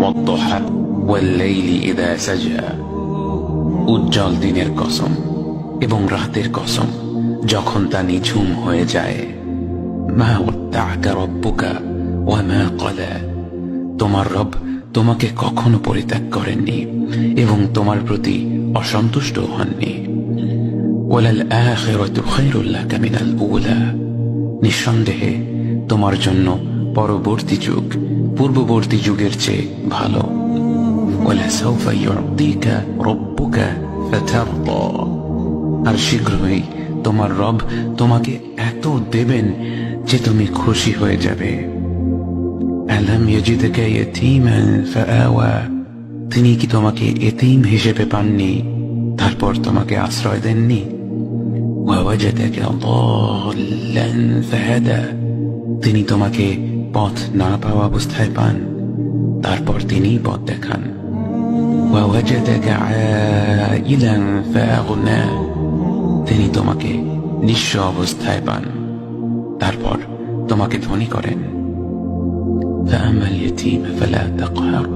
والضحى والليل إذا سجى উজ্জ্বল দিনের কসম এবং রাতের কসম যখন তা নিঝুম হয়ে যায়। মা ওয়াদ্দাআকা রাব্বুকা ওয়া মা ক্বালা, তোমার রব তোমাকে কখনো পরিত্যাগ করেননি এবং তোমার প্রতি অসন্তুষ্ট হননি। ওয়ালাল আখিরাতু খায়রুল লাকা মিনাল উলা, নিঃসন্দেহে তোমার জন্য পরবর্তী যুগ পূর্ববর্তী যুগের চেয়ে ভালো। ওয়ালাসাউফা ইউতিকা রাব্বুকা ফাতারদা, আর শীঘ্রই তোমার রব তোমাকে এত দেবেন যে তুমি খুশি হয়ে যাবে। আলাম ইয়াজিদকা ইয়াতীমান ফাআওয়া, তিনি কি তোমাকে এতিম হিসেবে পাননি তারপর তোমাকে আশ্রয় দেননি? ওয়াওয়াজাদাকা দাল্লান ফাহাদা, তিনি তোমাকে পথ না পাওয়া অবস্থায় পান তারপর তিনি পথ দেখান। ওয়াওয়াজাদাকা আইলান ফাআগনা, তিনি তোমাকে নিঃস্ব অবস্থায় পান তারপর তোমাকে ধনী করেন। فأما اليتيم فلا تقهر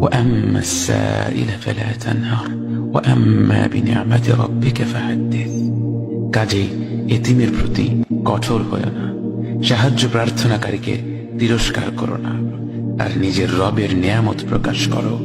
وأما السائل فلا تنهر وأما بنعمة ربك فحدث, কাজেই এতিমের প্রতি কঠোর হয়ো না, সাহায্য প্রার্থনাকারীকে তিরস্কার করো না, আর নিজের রবের নিয়ামত প্রকাশ করো।